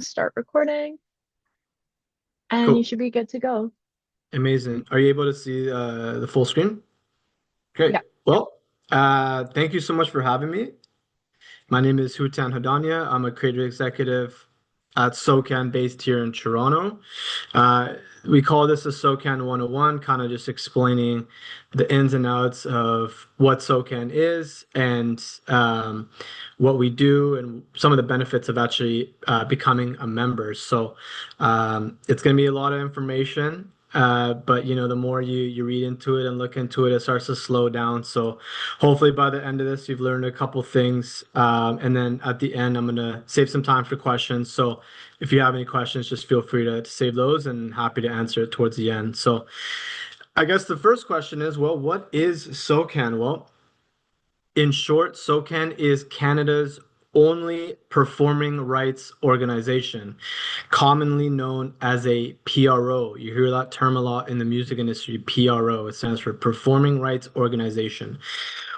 Start recording, and you Cool. should be good to go. Amazing. Are you able to see the full screen? Great. Yeah. Well, thank you so much for having me. My name is Houtan Hodania. I'm a creative executive at SOCAN based here in Toronto. Uh, we call this a SOCAN 101, kind of just explaining the ins and outs of what SOCAN is and what we do and some of the benefits of actually becoming a member. So it's going to be a lot of information. But the more you read into it and look into it, it starts to slow down. So hopefully by the end of this, you've learned a couple things. And then at the end, I'm gonna save some time for questions. So if you have any questions, just feel free to save those and happy to answer it towards the end. So I guess the first question is, well, what is SOCAN? Well, in short, SOCAN is Canada's only performing rights organization, commonly known as a PRO. You hear that term a lot in the music industry, PRO. It stands for Performing Rights Organization.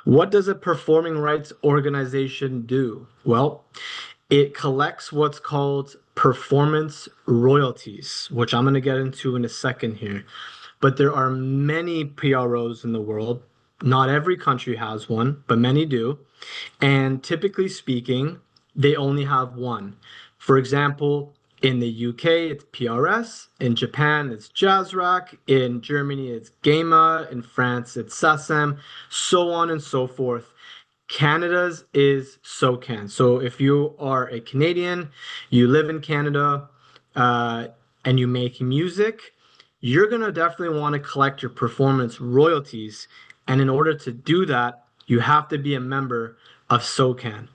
What does a performing rights organization do? Well, it collects what's called performance royalties, which I'm going to get into in a second here. But there are many PROs in the world. Not every country has one, but many do. And typically speaking, they only have one. For example, in the UK, it's PRS. In Japan, it's Jazzrack. In Germany, it's GEMA. In France, it's SACEM, so on and so forth. Canada's is SOCAN. So if you are a Canadian, you live in Canada, uh, and you make music, you're going to definitely want to collect your performance royalties. And in order to do that, you have to be a member of SOCAN.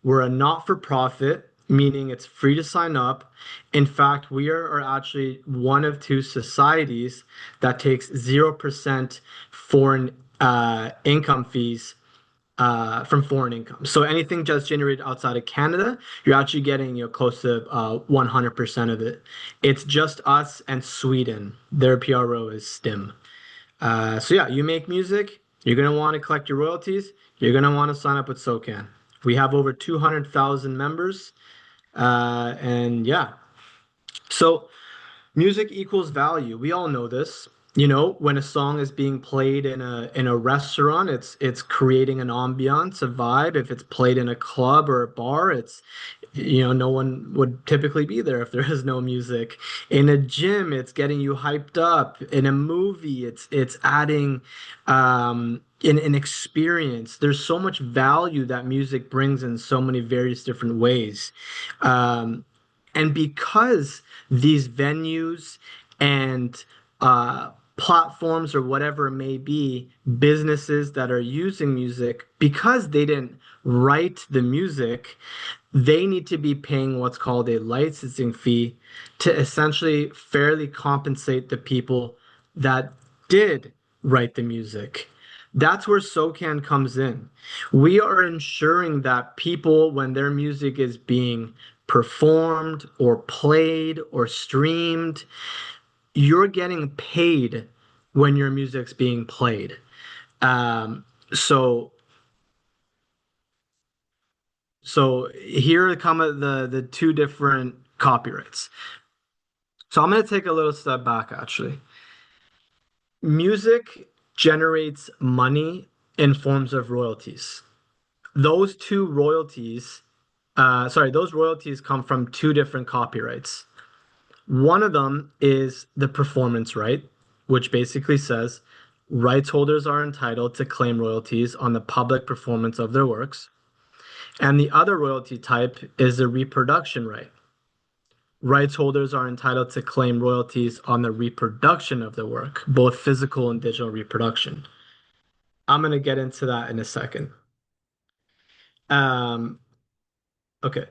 We're a not-for-profit, meaning it's free to sign up. In fact, we are actually one of two societies that takes 0% foreign income fees from foreign income. So anything just generated outside of Canada, you're actually getting close to 100% of it. It's just us and Sweden. Their PRO is STIM. So yeah, you make music, you're gonna want to collect your royalties, you're gonna want to sign up with SOCAN. We have over 200,000 members, and yeah. So music equals value. We all know this. When a song is being played in a restaurant, it's creating an ambiance, a vibe. If it's played in a club or a bar, no one would typically be there if there is no music. In a gym, it's getting you hyped up. In a movie, it's adding in an experience. There's so much value that music brings in so many various different ways. Um, and because these venues and platforms or whatever it may be, businesses that are using music, because they didn't write the music, they need to be paying what's called a licensing fee to essentially fairly compensate the people that did write the music. That's where SOCAN comes in. We are ensuring that people, when their music is being performed or played or streamed, you're getting paid when your music's being played. Um, so so here come the two different copyrights. So I'm going to take a little step back actually. Music generates money in forms of royalties. Those royalties come from two different copyrights. One of them is the performance right, which basically says rights holders are entitled to claim royalties on the public performance of their works. And the other royalty type is the reproduction right. Rights holders are entitled to claim royalties on the reproduction of the work, both physical and digital reproduction. I'm going to get into that in a second. Um, okay.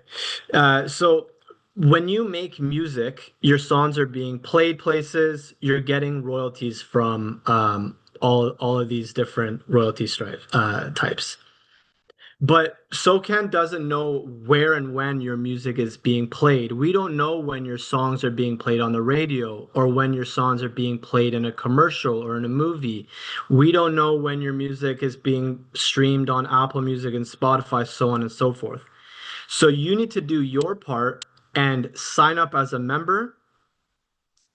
So when you make music, your songs are being played places, you're getting royalties from all of these different types. But SOCAN doesn't know where and when your music is being played. We don't know when your songs are being played on the radio or when your songs are being played in a commercial or in a movie. We don't know when your music is being streamed on Apple Music and Spotify, so on and so forth. So you need to do your part and sign up as a member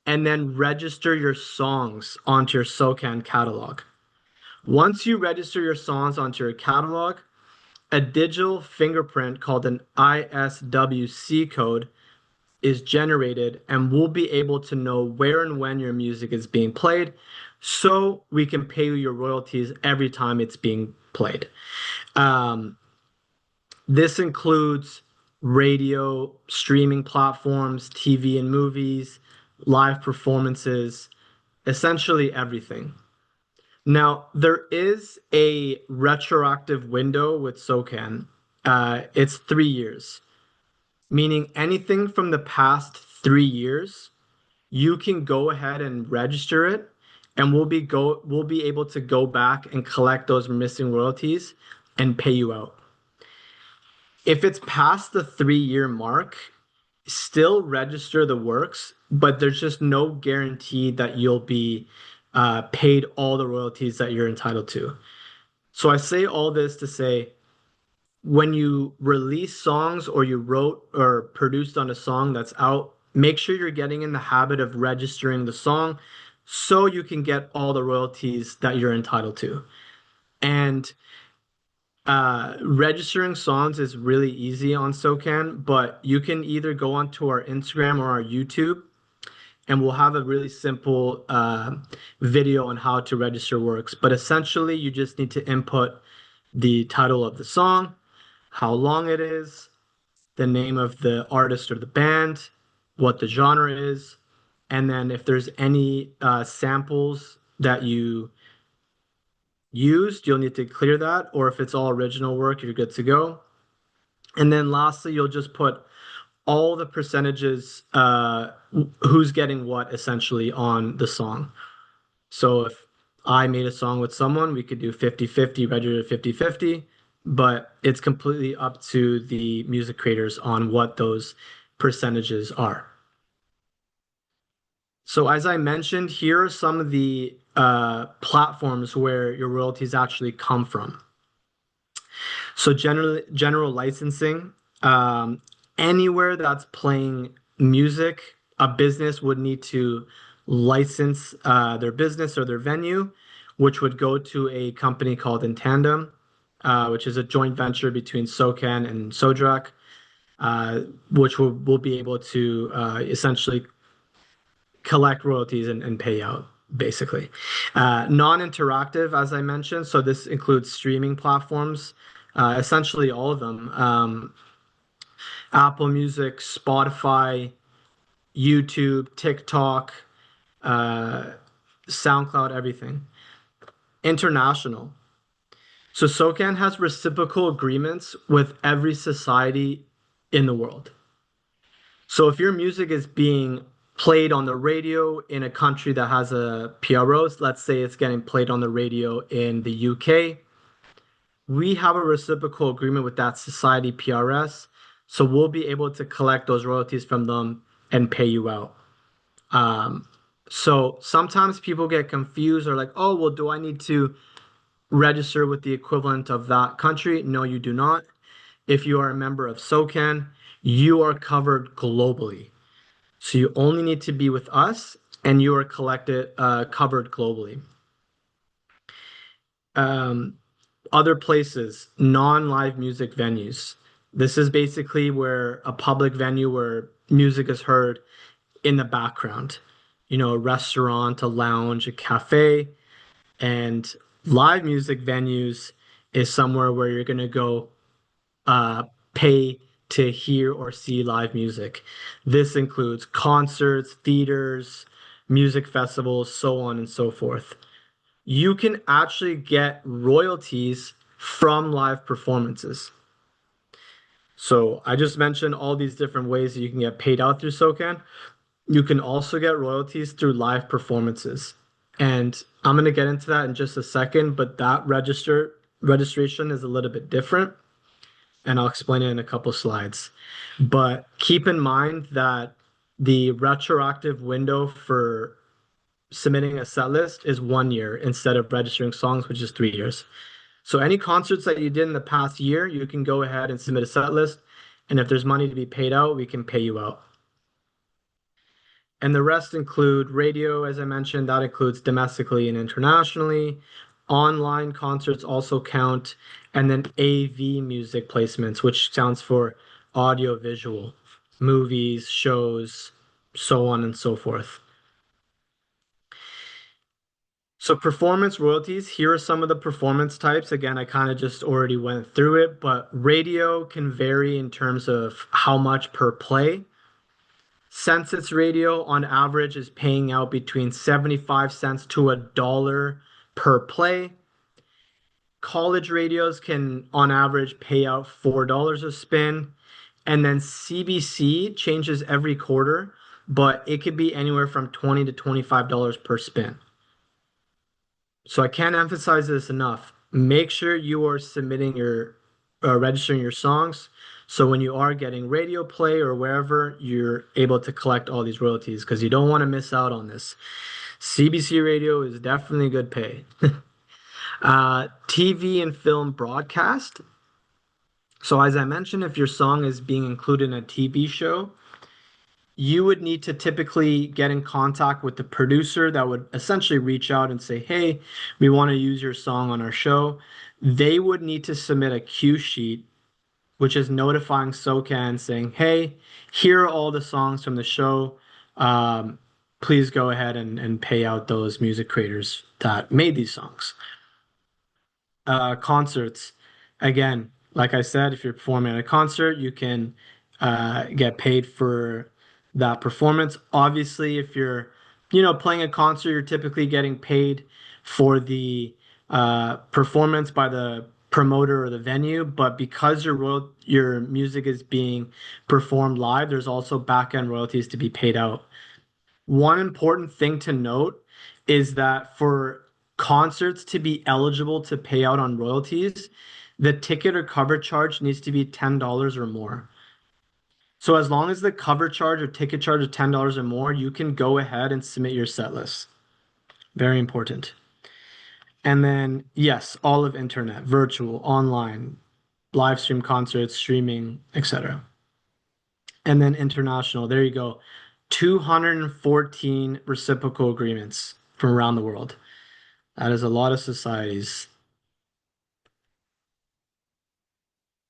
and then register your songs onto your SOCAN catalog. Once you register your songs onto your catalog, a digital fingerprint called an ISWC code is generated, and we'll be able to know where and when your music is being played, so we can pay you your royalties every time it's being played. This includes radio, streaming platforms, TV and movies, live performances, essentially everything. Now, there is a retroactive window with SOCAN. It's 3 years, meaning anything from the past 3 years, you can go ahead and register it, and we'll be able to go back and collect those missing royalties and pay you out. If it's past the 3 year mark, still register the works, but there's just no guarantee that you'll be paid all the royalties that you're entitled to. So I say all this to say, when you release songs or you wrote or produced on a song that's out, make sure you're getting in the habit of registering the song so you can get all the royalties that you're entitled to. And registering songs is really easy on SOCAN, but you can either go onto our Instagram or our YouTube, and we'll have a really simple video on how to register works. But essentially, you just need to input the title of the song, how long it is, the name of the artist or the band, what the genre is, and then if there's any samples that you used, you'll need to clear that, or if it's all original work, you're good to go. And then lastly, you'll just put all the percentages, who's getting what essentially on the song. So if I made a song with someone, we could do 50-50, register 50-50, but it's completely up to the music creators on what those percentages are. So as I mentioned, here are some of the platforms where your royalties actually come from. So general licensing, anywhere that's playing music, a business would need to license their business or their venue, which would go to a company called In Tandem, which is a joint venture between SOCAN and SODRAC, which will be able to essentially collect royalties and pay out, basically. Non-interactive, as I mentioned, so this includes streaming platforms, essentially all of them. Apple Music, Spotify, YouTube, TikTok, SoundCloud, everything. International. So SOCAN has reciprocal agreements with every society in the world. So if your music is being played on the radio in a country that has a PRO, let's say it's getting played on the radio in the UK, we have a reciprocal agreement with that society PRS, so we'll be able to collect those royalties from them and pay you out. So sometimes people get confused or like, oh, well, do I need to register with the equivalent of that country? No, you do not. If you are a member of SOCAN, you are covered globally. So you only need to be with us, and you are covered globally. Other places, non-live music venues. This is basically where a public venue where music is heard in the background. You know, a restaurant, a lounge, a cafe, and live music venues is somewhere where you're going to go pay to hear or see live music. This includes concerts, theaters, music festivals, so on and so forth. You can actually get royalties from live performances. So I just mentioned all these different ways that you can get paid out through SOCAN. You can also get royalties through live performances. And I'm going to get into that in just a second, but that registration is a little bit different, and I'll explain it in a couple slides. But keep in mind that the retroactive window for submitting a set list is 1 year instead of registering songs, which is 3 years. So any concerts that you did in the past year, you can go ahead and submit a set list, And if there's money to be paid out, we can pay you out. And the rest include radio, as I mentioned, that includes domestically and internationally. Online concerts also count, and then AV music placements, which stands for audio visual, movies, shows, so on and so forth. So performance royalties, here are some of the performance types. Again, I kind of just already went through it, but radio can vary in terms of how much per play. Census radio on average is paying out between 75 cents to $1 per play. College radios can on average pay out $4 a spin. And then CBC changes every quarter, but it could be anywhere from $20 to $25 per spin. So I can't emphasize this enough. Make sure you are submitting your registering your songs. So when you are getting radio play or wherever, you're able to collect all these royalties because you don't want to miss out on this. CBC radio is definitely good pay. TV and film broadcast. So as I mentioned, if your song is being included in a TV show, you would need to typically get in contact with the producer that would essentially reach out and say, hey, we want to use your song on our show. They would need to submit a cue sheet, which is notifying SOCAN saying, hey, here are all the songs from the show. Please go ahead and pay out those music creators that made these songs. Concerts. Again, like I said, if you're performing at a concert, you can get paid for that performance. Obviously, if you're, playing a concert, you're typically getting paid for the performance by the promoter or the venue. But because your music is being performed live, there's also back-end royalties to be paid out. One important thing to note is that for concerts to be eligible to pay out on royalties, the ticket or cover charge needs to be $10 or more. So as long as the cover charge or ticket charge is $10 or more, you can go ahead and submit your set list. Very important. And then, yes, all of internet, virtual, online, live stream concerts, streaming, etc. And then international, there you go. 214 reciprocal agreements from around the world. That is a lot of societies.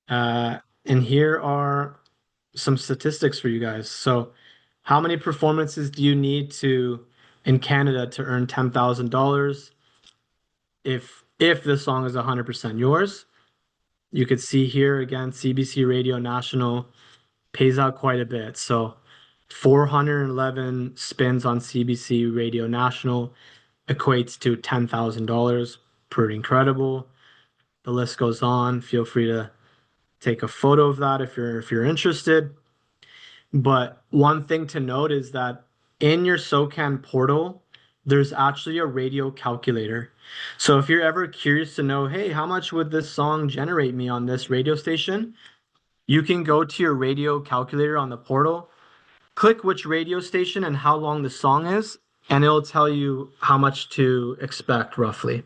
And here are some statistics for you guys. So, how many performances do you need in Canada to earn $10,000 if the song is 100% yours? You could see here again, CBC Radio National pays out quite a bit. So, 411 spins on CBC Radio National equates to $10,000. Pretty incredible. The list goes on. Feel free to take a photo of that if you're interested. But one thing to note is that in your SOCAN portal, there's actually a radio calculator. So if you're ever curious to know, hey, how much would this song generate me on this radio station? You can go to your radio calculator on the portal, click which radio station and how long the song is, and it'll tell you how much to expect roughly.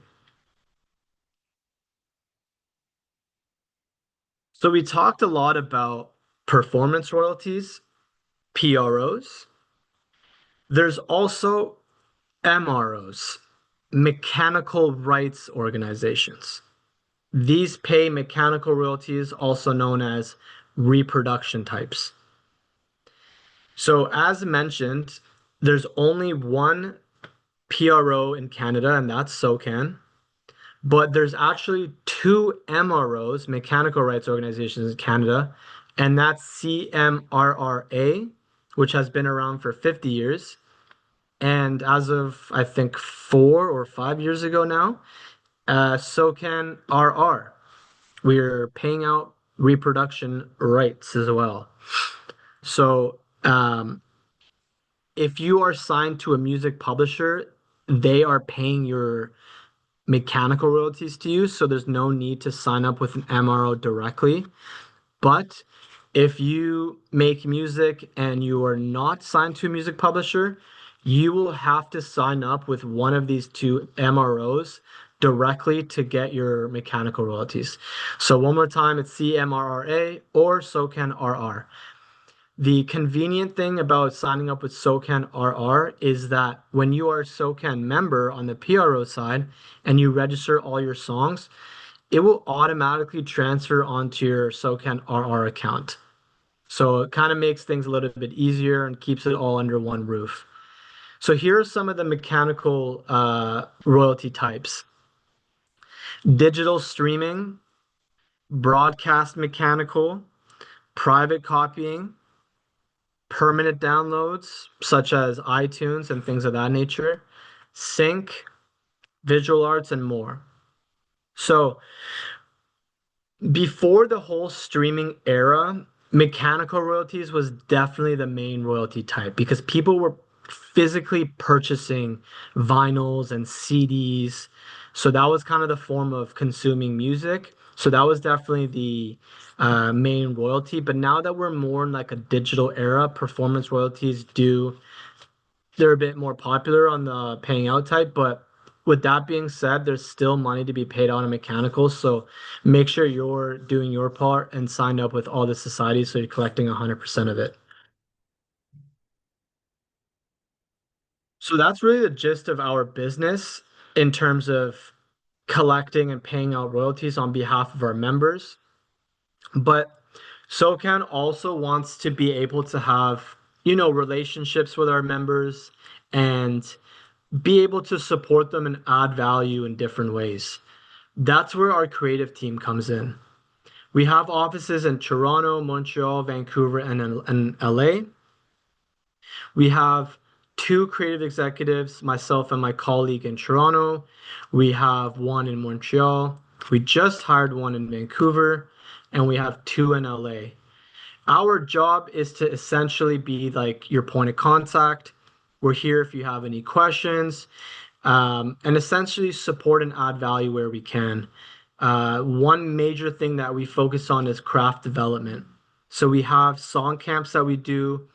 So we talked a lot about performance royalties, PROs. There's also MROs, mechanical rights organizations. These pay mechanical royalties, also known as reproduction types. So as mentioned, there's only one PRO in Canada, and that's SOCAN. But there's actually two MROs, mechanical rights organizations in Canada, and that's CMRRA, which has been around for 50 years. And as of, I think, 4 or 5 years ago now, SOCAN RR. We're paying out reproduction rights as well. So if you are signed to a music publisher, they are paying your mechanical royalties to you, so there's no need to sign up with an MRO directly. But if you make music and you are not signed to a music publisher, you will have to sign up with one of these two MROs directly to get your mechanical royalties. So one more time, it's CMRRA or SOCAN RR. The convenient thing about signing up with SOCAN RR is that when you are a SOCAN member on the PRO side and you register all your songs, it will automatically transfer onto your SOCAN RR account. So it kind of makes things a little bit easier and keeps it all under one roof. So here are some of the mechanical royalty types: digital streaming, broadcast mechanical, private copying, permanent downloads, such as iTunes and things of that nature, sync, visual arts, and more. So before the whole streaming era, mechanical royalties was definitely the main royalty type because people were physically purchasing vinyls and CDs. So that was kind of the form of consuming music. So that was definitely the main royalty. But now that we're more in like a digital era, performance royalties they're a bit more popular on the paying out type. But with that being said, there's still money to be paid out on mechanicals. So make sure you're doing your part and signed up with all the societies so you're collecting 100% of it. So that's really the gist of our business in terms of collecting and paying out royalties on behalf of our members. But SOCAN also wants to be able to have, relationships with our members and be able to support them and add value in different ways. That's where our creative team comes in. We have offices in Toronto, Montreal, Vancouver, and LA. We have two creative executives, myself and my colleague in Toronto. We have one in Montreal. We just hired one in Vancouver, and we have two in LA. Our job is to essentially be like your point of contact. We're here if you have any questions, and essentially support and add value where we can. One major thing that we focus on is craft development. So we have song camps that we do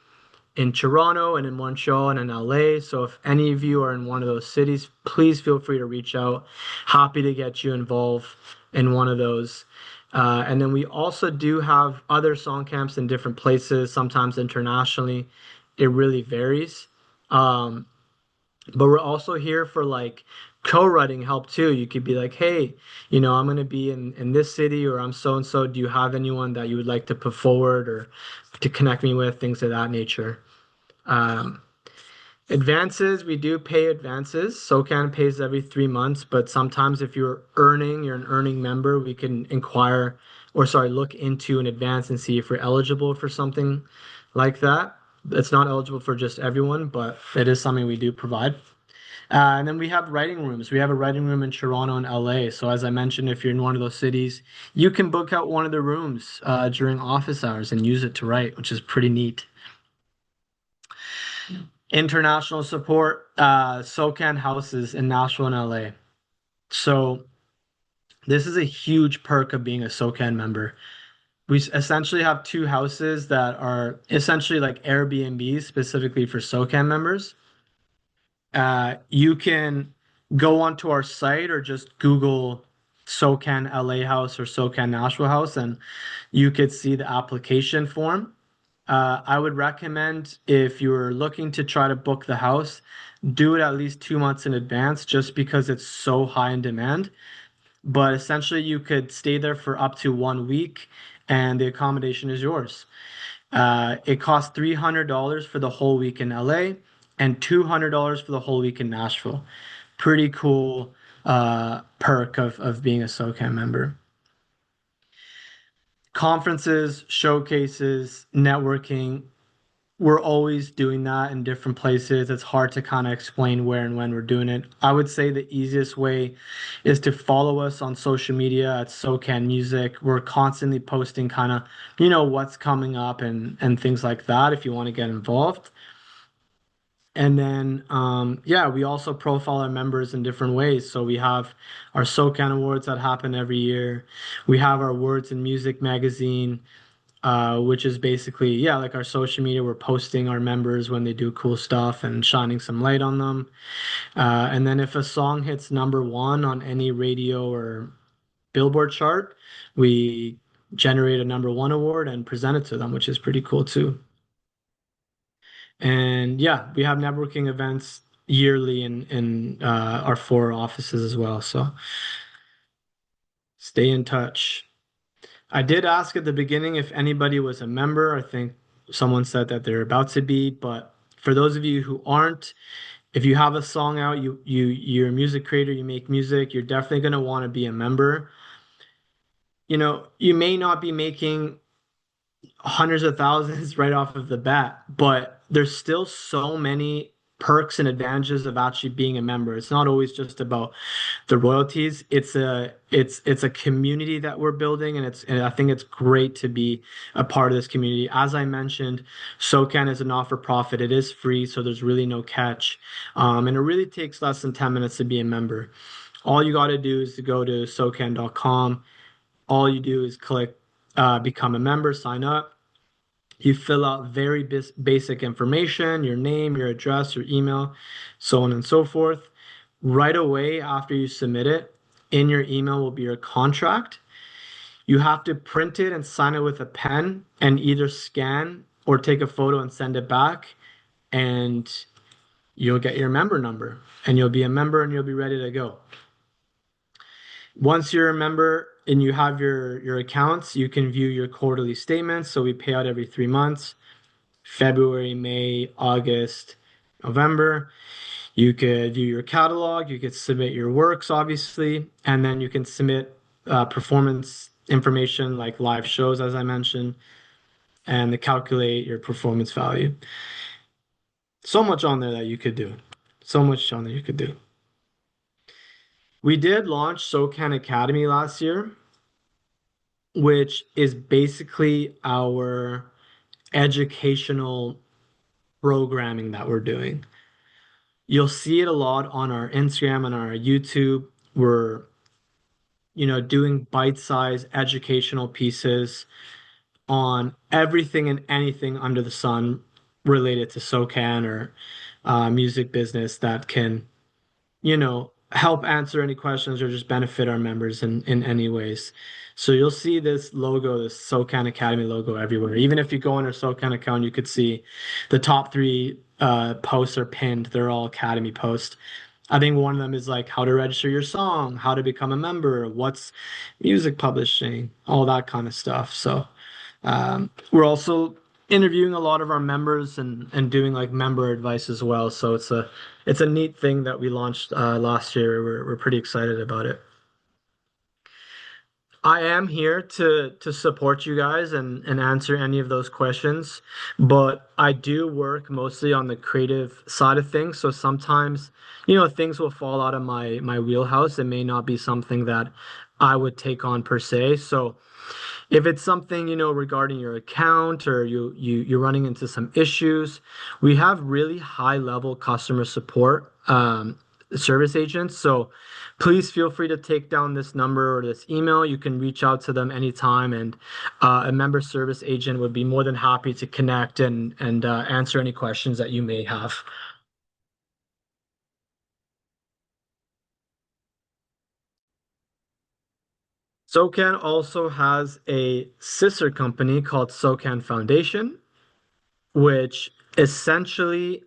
in Toronto and in Montreal and in LA. So if any of you are in one of those cities, please feel free to reach out. Happy to get you involved in one of those. And then we also do have other song camps in different places, sometimes internationally. It really varies. But we're also here for like co-writing help too. You could be like, hey, I'm going to be in this city, or I'm so and so. Do you have anyone that you would like to put forward or to connect me with, things of that nature? Um, Advances, we do pay advances. SOCAN pays every 3 months, but sometimes if you're an earning member, we can inquire or sorry, look into an advance and see if we're eligible for something like that. It's not eligible for just everyone, but it is something we do provide. And then we have writing rooms. We have a writing room in Toronto and LA. So as I mentioned, if you're in one of those cities, you can book out one of the rooms during office hours and use it to write, which is pretty neat. International support, SOCAN houses in Nashville and LA. So this is a huge perk of being a SOCAN member. We essentially have two houses that are essentially like Airbnbs specifically for SOCAN members. You can go onto our site or just Google SOCAN LA house or SOCAN Nashville house, and you could see the application form. I would recommend if you're looking to try to book the house, do it at least 2 months in advance just because it's so high in demand. But essentially, you could stay there for up to 1 week and the accommodation is yours. It costs $300 for the whole week in LA and $200 for the whole week in Nashville. Pretty cool perk of being a SOCAN member. Conferences, showcases, networking. We're always doing that in different places. It's hard to kind of explain where and when we're doing it. I would say the easiest way is to follow us on social media at SOCAN Music. We're constantly posting kind of, what's coming up and things like that if you want to get involved. And then, yeah, we also profile our members in different ways. So we have our SOCAN Awards that happen every year. We have our Words in Music magazine. which is basically, yeah, like our social media. We're posting our members when they do cool stuff and shining some light on them. And then if a song hits number one on any radio or Billboard chart, we generate a number one award and present it to them, which is pretty cool too. And yeah, we have networking events yearly in our four offices as well. So stay in touch. I did ask at the beginning if anybody was a member. I think someone said that they're about to be, but for those of you who aren't, if you have a song out, you're a music creator, you make music, you're definitely going to want to be a member. You may not be making hundreds of thousands right off of the bat, but there's still so many perks and advantages of actually being a member. It's not always just about the royalties. It's a community that we're building, and I think it's great to be a part of this community. As I mentioned, SOCAN is a not-for-profit. It is free, so there's really no catch. And it really takes less than 10 minutes to be a member. All you got to do is to go to SOCAN.com. All you do is click become a member, sign up. You fill out very basic information, your name, your address, your email, so on and so forth. Right away after you submit it, in your email will be your contract. You have to print it and sign it with a pen and either scan or take a photo and send it back, and you'll get your member number and you'll be a member and you'll be ready to go. Once you're a member and you have your accounts, you can view your quarterly statements. So we pay out every 3 months, February, May, August, November. You could view your catalog, you could submit your works, obviously, and then you can submit performance information like live shows, as I mentioned, and to calculate your performance value. So much on there that you could do. So much on there you could do. We did launch SOCAN Academy last year, which is basically our educational programming that we're doing. You'll see it a lot on our Instagram and our YouTube. We're, doing bite-sized educational pieces on everything and anything under the sun related to SOCAN or music business that can help answer any questions or just benefit our members in any ways. So you'll see this logo, this SOCAN Academy logo everywhere. Even if you go on our SOCAN account, you could see the top three posts are pinned. They're all Academy posts. I think one of them is like how to register your song, how to become a member, what's music publishing, all that kind of stuff. So we're also interviewing a lot of our members and doing like member advice as well. So it's a neat thing that we launched last year. We're pretty excited about it. I am here to support you guys and answer any of those questions, but I do work mostly on the creative side of things. So sometimes, things will fall out of my wheelhouse. It may not be something that I would take on per se. So if it's something, regarding your account or you're running into some issues, we have really high level customer support service agents. So please feel free to take down this number or this email. You can reach out to them anytime, and a member service agent would be more than happy to connect and answer any questions that you may have. SOCAN also has a sister company called SOCAN Foundation, which essentially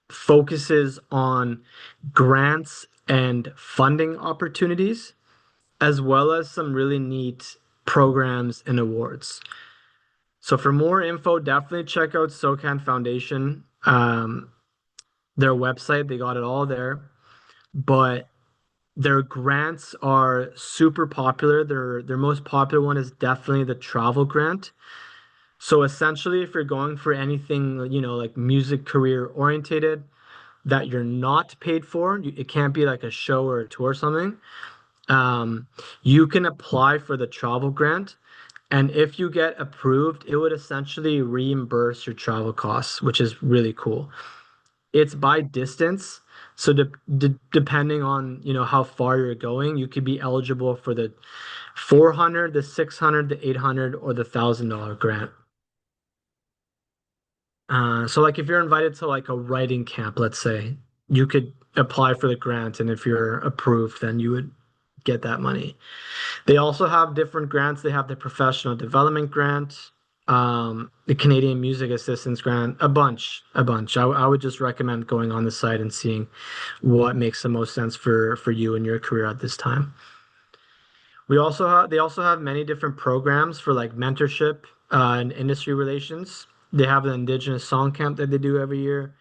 focuses on grants and funding opportunities, as well as some really neat programs and awards. So for more info, definitely check out SOCAN Foundation. Their website, they got it all there. But their grants are super popular. Their most popular one is definitely the travel grant. So essentially, if you're going for anything, like music career orientated that you're not paid for, it can't be like a show or a tour or something. You can apply for the travel grant, and if you get approved, it would essentially reimburse your travel costs, which is really cool. It's by distance. So depending on, how far you're going, you could be eligible for the 400, the 600, the 800, or the $1,000 grant. So like if you're invited to like a writing camp, let's say, you could apply for the grant, and if you're approved, then you would get that money. They also have different grants. They have the professional development grant, the Canadian Music Assistance Grant, a bunch. I would just recommend going on the site and seeing what makes the most sense for you and your career at this time. They also have many different programs for like mentorship and industry relations. They have an Indigenous Song Camp that they do every year,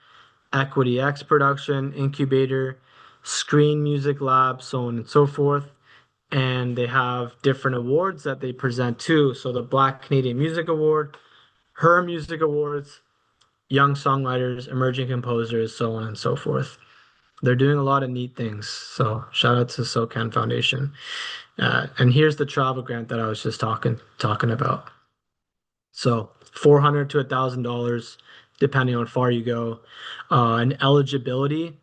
Equity X Production, Incubator, Screen Music Lab, so on and so forth. And they have different awards that they present too. So the Black Canadian Music Award, Her Music Awards, Young Songwriters, Emerging Composers, so on and so forth. They're doing a lot of neat things. So shout out to SOCAN Foundation. And here's the travel grant that I was just talking about. So $400 to $1,000, depending on how far you go. And eligibility,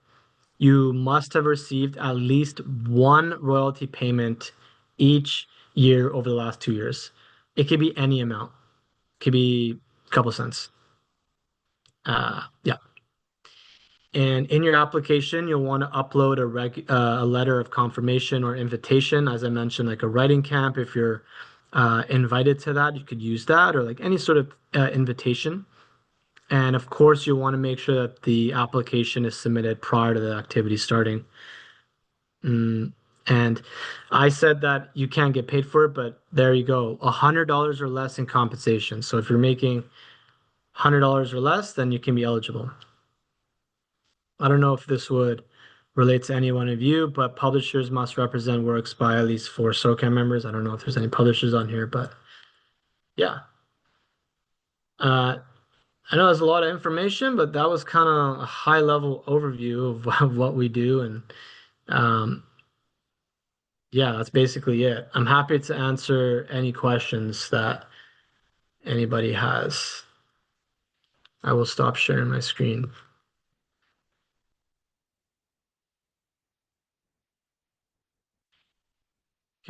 you must have received at least one royalty payment each year over the last 2 years. It could be any amount. It could be a couple cents. Yeah. And in your application, you'll want to upload a letter of confirmation or invitation. As I mentioned, like a writing camp, if you're invited to that, you could use that, or like any sort of invitation. And of course, you want to make sure that the application is submitted prior to the activity starting. And I said that you can't get paid for it, but there you go, $100 or less in compensation. So if you're making $100 or less, then you can be eligible. I don't know if this would relate to any one of you, but publishers must represent works by at least 4 SOCAN members. I don't know if there's any publishers on here, but yeah. Uh, I know there's a lot of information, but that was kind of a high level overview of what we do. And um, yeah, that's basically it. I'm happy to answer any questions that anybody has. I will stop sharing my screen.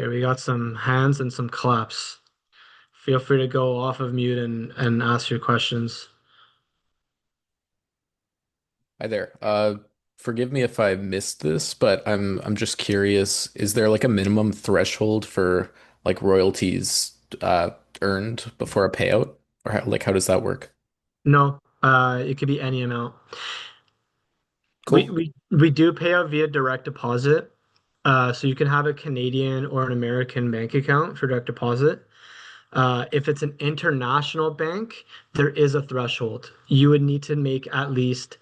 Okay, we got some hands and some claps. Feel free to go off of mute and ask your questions. Hi there. Forgive me if I missed this, but I'm just curious, is there like a minimum threshold for like royalties earned before a payout? Or how does that work? No, it could be any amount. We Cool. we we do pay out via direct deposit. So you can have a Canadian or an American bank account for direct deposit. If it's an international bank, there is a threshold. You would need to make at least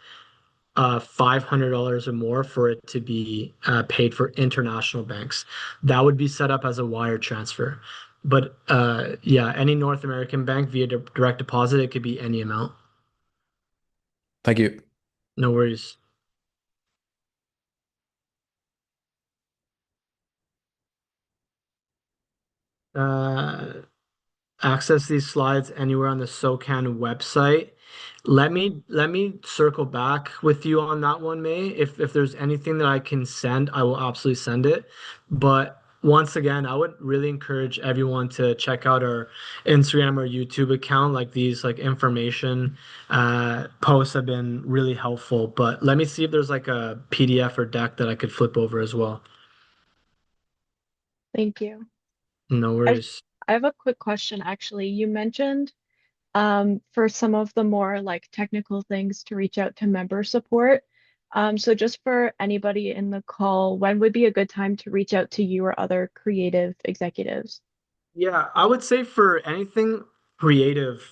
$500 or more for it to be paid for international banks. That would be set up as a wire transfer. But yeah, any North American bank via direct deposit, it could be any amount. Thank you. No worries. Uh, access these slides anywhere on the SOCAN website. Let me circle back with you on that one, May. If there's anything that I can send, I will absolutely send it. But once again, I would really encourage everyone to check out our Instagram or YouTube account. Like these like information posts have been really helpful. But let me see if there's like a PDF or deck that I could flip over as well. Thank you. No I worries. I have a quick question actually. You mentioned for some of the more like technical things to reach out to member support. So just for anybody in the call, when would be a good time to reach out to you or other creative executives? Yeah, I would say for anything creative,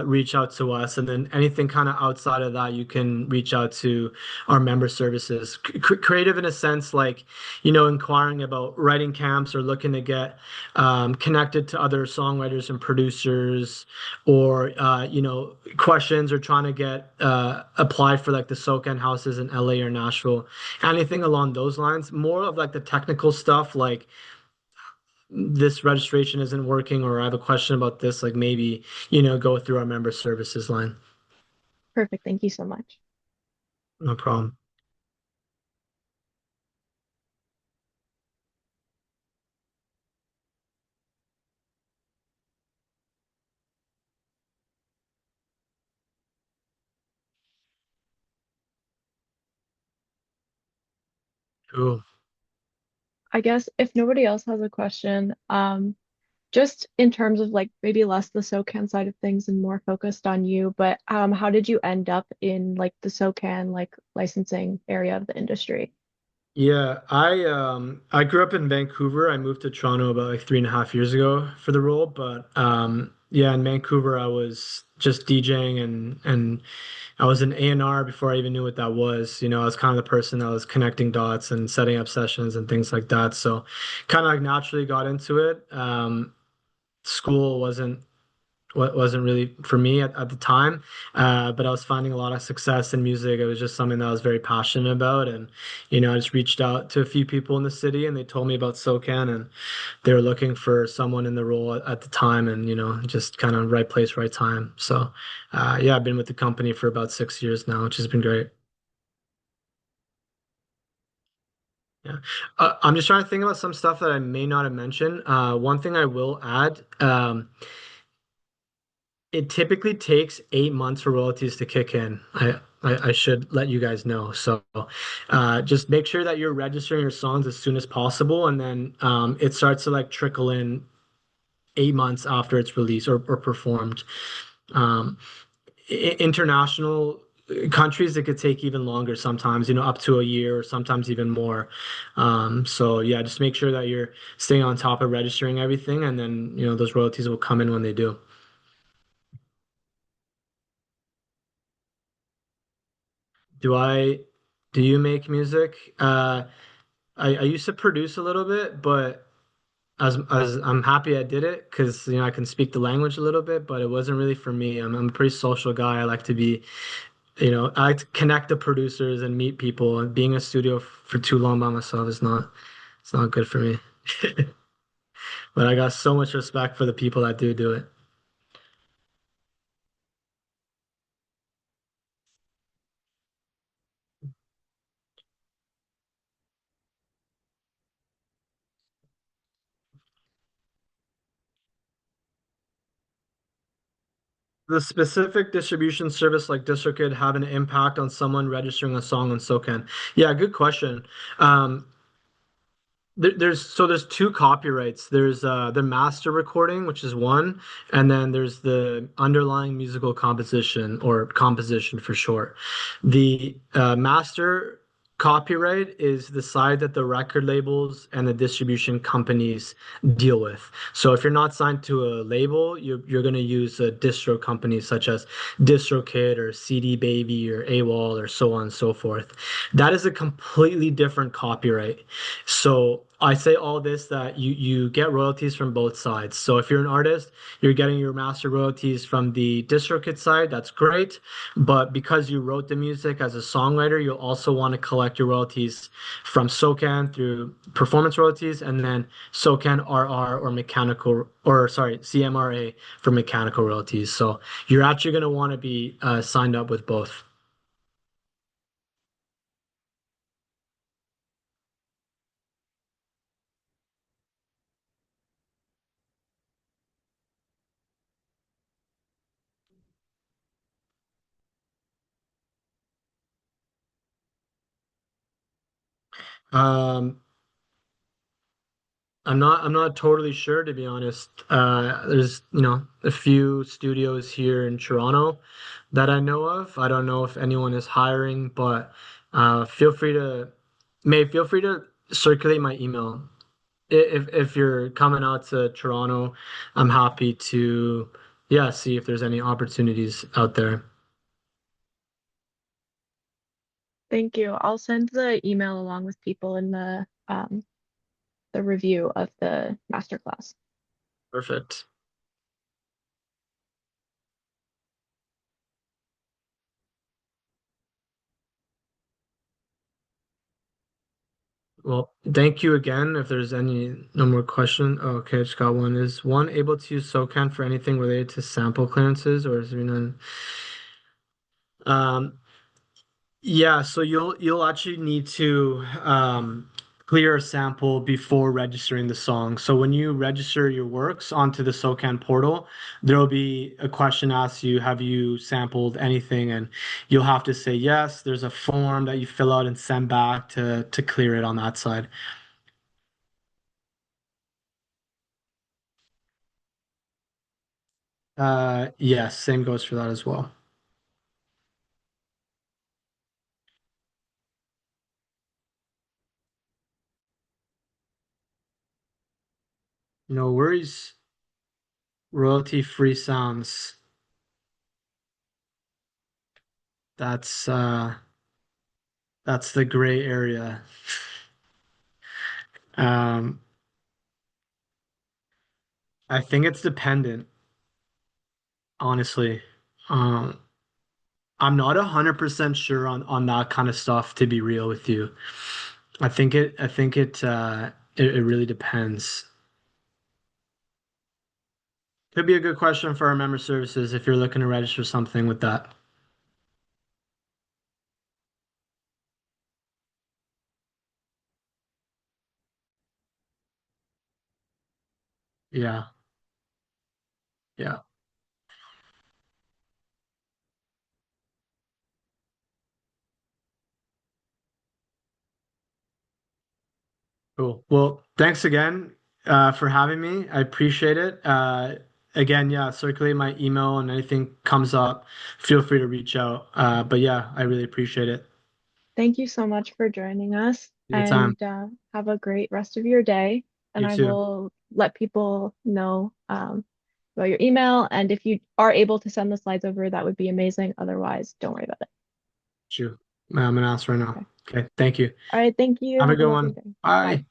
reach out to us, and then anything kind of outside of that, you can reach out to our member services. Creative in a sense, like inquiring about writing camps or looking to get connected to other songwriters and producers, or questions or trying to get apply for like the SOCAN houses in LA or Nashville, anything along those lines. More of like the technical stuff, like this registration isn't working, or I have a question about this, like maybe, go through our member services line. Perfect. Thank you so much. No problem. Cool. I guess if nobody else has a question, just in terms of like maybe less the SOCAN side of things and more focused on you, but how did you end up in like the SOCAN like licensing area of the industry? Yeah, I grew up in Vancouver. I moved to Toronto about like 3.5 years ago for the role, but yeah, in Vancouver I was just DJing and I was an A&R before I even knew what that was. I was kind of the person that was connecting dots and setting up sessions and things like that. So kind of like naturally got into it. School wasn't really for me at the time, but I was finding a lot of success in music. It was just something that I was very passionate about, and I just reached out to a few people in the city, and they told me about SOCAN, and they were looking for someone in the role at the time, and just kind of right place, right time. So, yeah, I've been with the company for about 6 years now, which has been great. Yeah. I'm just trying to think about some stuff that I may not have mentioned. One thing I will add. It typically takes 8 months for royalties to kick in. I should let you guys know. So just make sure that you're registering your songs as soon as possible, and then it starts to like trickle in 8 months after it's released or performed. Um, International countries, it could take even longer sometimes, up to a year or sometimes even more. So yeah, just make sure that you're staying on top of registering everything, and then those royalties will come in when they do. Do I, do you make music? I used to produce a little bit, but as I'm happy I did it because I can speak the language a little bit, but it wasn't really for me. I'm a pretty social guy. I like to be, I like to connect the producers and meet people. And being in a studio for too long by myself is not, it's not good for me. But I got so much respect for the people that do it. The specific distribution service like DistroKid have an impact on someone registering a song on SOCAN? Yeah, good question. Um, there's two copyrights. There's the master recording, which is one, and then there's the underlying musical composition or composition for short. The master copyright is the side that the record labels and the distribution companies deal with. So if you're not signed to a label, you're going to use a distro company such as DistroKid or CD Baby or AWOL or so on and so forth. That is a completely different copyright. So I say all this that you get royalties from both sides. So if you're an artist, you're getting your master royalties from the DistroKid side. That's great. But because you wrote the music as a songwriter, you'll also want to collect your royalties from SOCAN through performance royalties, and then SOCAN RR or mechanical, or sorry, CMRA for mechanical royalties. So you're actually going to want to be signed up with both. Um, I'm not totally sure, to be honest. There's a few studios here in Toronto that I know of. I don't know if anyone is hiring, but feel free to feel free to circulate my email. If you're coming out to Toronto, I'm happy to, yeah, see if there's any opportunities out there. Thank you. I'll send the email along with people in the review of the masterclass. Perfect. Well, thank you again. If there's no more question. Oh, okay, I just got one. Is one able to use SOCAN for anything related to sample clearances, or is there none? Um, Yeah, so you'll actually need to clear a sample before registering the song. So when you register your works onto the SOCAN portal, there will be a question asks you, have you sampled anything? And you'll have to say yes. There's a form that you fill out and send back to clear it on that side. Yes, same goes for that as well. No worries. Royalty free sounds. That's uh that's the gray area. Um, I think it's dependent, honestly. Um, I'm not 100% sure on that kind of stuff, to be real with you. I think it really depends. Could be a good question for our member services if you're looking to register something with that. Yeah, yeah, cool. Well, thanks again for having me. I appreciate it. Again, yeah, circulate my email and anything comes up, feel free to reach out. But yeah, I really appreciate it. Thank you so much for joining us Anytime. and have a great rest of your day. And You I too. will let people know about your email. And if you are able to send the slides over, that would be amazing. Otherwise, don't worry about it. Shoot. I'm gonna ask right now. Okay. Okay, thank you. All right. Thank you. Have a Have a good lovely one. day. Bye. Bye.